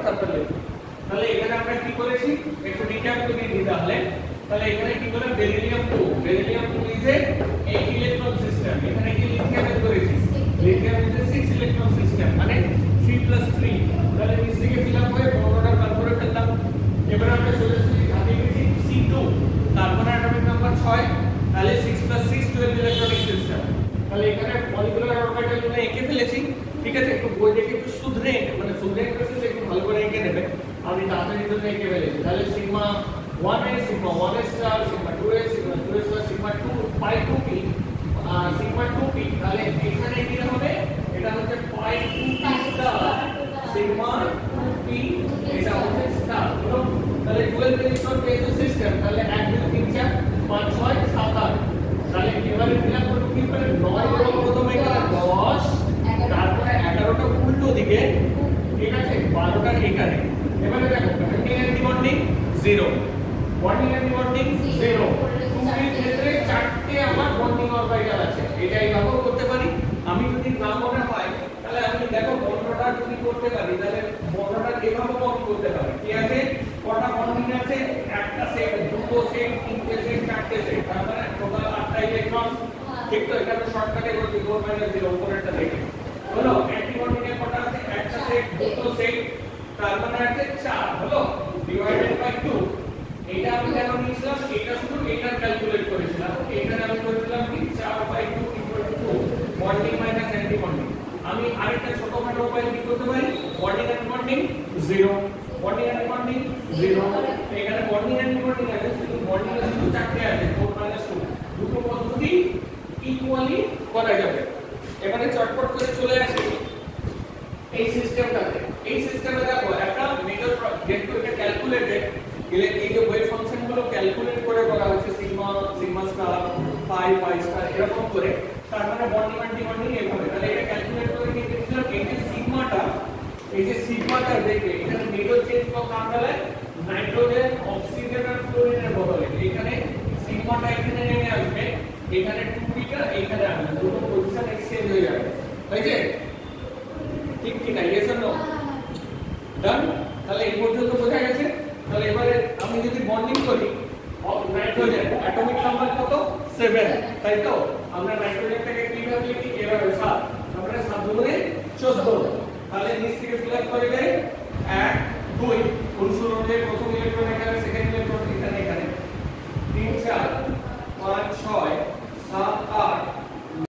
তারপর লিখব। তাহলে এখানে আমরা কি করেছি একটু রিক্যাপ করে দিই তাহলে এখানে কি বলে beryllium 2 is a 8 electron system. এখানে কি লিথিয়াম এর করেছি lithium is a 6 electron system মানে 3 + 3। তাহলে নিচ থেকে ফিল আপ হয়ে বর্ণটা বার করে ফেললাম। এবার আমরা সোজাসুজি ধাপে গেছি C2 কার্বন অ্যাটমিক নাম্বার 6 তাহলে 6 + 6 12 ইলেকট্রনিক সিস্টেম। তাহলে এখানে মলিকুলার অরবিটাল গুলো এঁকে ফেলেছি, ঠিক আছে। একটু বই দেখে একটু শুধরে মানে শুধরে প্রসেস একটু ভালো করে এঁকে নেবে। আমি তাড়াতাড়ি জন্য এঁকে ফেলেছি। তাহলে sigma 1a sigma 1a star sigma 2a sigma 2a star sigma 2 pi 2p sigma 2p। তাহলে এখানে কি হবে এটা হচ্ছে pi 2p star sigma 2p এটা হচ্ছে স্টার। তাহলে 12 ইলেকট্রন পেজ সিস্টেম। তাহলে 1 2 3 4 5 6 7 8। তাহলে এবারে ফিলআপ করব কি করে 9 এবং প্রথমে এখানে 10 তারপরে 11টা উল্টো দিকে, ঠিক আছে 12টা এখানে। এবারে দেখো বন্ডিং এন্ড ডিবন্ডিং 0 বন্ডিং এন্ড ডিবন্ডিং 0 2 ক্ষেত্রে চারটে আমার বন্ডিং অরবিটাল আছে। এটা এইভাবেও করতে পারি। আমি যদি না মনে হয় তাহলে আমি দেখো বন্ডটা যদি করতে পারি তাহলে বন্ডটা এভাবেও আমি করতে পারি। কি আছে কটা বন্ডিং আছে একটা সেট দুটো সেট তিনটে সেট চারটে সেট তার মানে টোটাল 8টা ইলেকট্রন, ঠিক তো। এটা তো শর্টকাটে করতে 4 - 0 উপরেরটা দেখে হলো। অ্যান্টি বন্ডিং এর কটা আছে একটা সেট দুটো সেট তার মানে আছে 4 হলো ডিভাইডেড বাই 2। এটা আমি কেন নিয়েছিলাম এটা শুধু এটার ক্যালকুলেট করেছিলাম। এখানে আমি করেছিলাম কি 4/2 = 2 বন্ডিং মাইনাস অ্যান্টি বন্ডিং। আমি আরেকটা ছোটখাটো উপায় কি করতে পারি bonding and bonding 0 bonding and bonding 0। এখানে বন্ডিং অ্যান্ড বন্ডিং আছে শুধু বন্ডিং এর শুধু চারটে আছে 4 - 2 দুটো পদ্ধতি ইকুয়ালি করা যাবে। এবারে চটপট করে চলে আসি এই সিস্টেমটাতে। এই সিস্টেমে দেখো একটা মেজর যেহেতু এটা ক্যালকুলেটেড এই যে ওয়েভ ফাংশন গুলো ক্যালকুলেট করে বলা হচ্ছে সিগমা সিগমা স্টার পাই পাই স্টার এরকম করে। তার মানে বন্ডিং অ্যান্টি বন্ডিং এভাবে। তাহলে এটা ক্যালকুলেট করে কি দেখছিলাম এই যে সিগমাটা দেখবে এখানে মেজর চেঞ্জ কত নামলে নাইট্রোজেন অক্সিজেন আর ফ্লোরিনের বদলে এখানে সিগমাটা এখানে নেমে আসবে, এখানে 2pটা এখানে আসবে, দুটো পজিশন এক্সচেঞ্জ হয়ে যাবে। হয়েছে ঠিক কি না ইয়েস অর নো ডান। তাহলে এই পর্যন্ত বোঝা গেছে। তাহলে এবারে আমি যদি বন্ডিং করি নাইট্রোজেন অ্যাটমিক নাম্বার কত 7 তাই তো। আমরা নাইট্রোজেনটাকে কিভাবে লিখি এভাবে 7 আমরা 7 গুণে 14। তাহলে নিচ থেকে ফিল আপ করে দেই 1 2 অনুসরণ অনুযায়ী প্রথম ইলেকট্রন এখানে সেকেন্ড ইলেকট্রন এখানে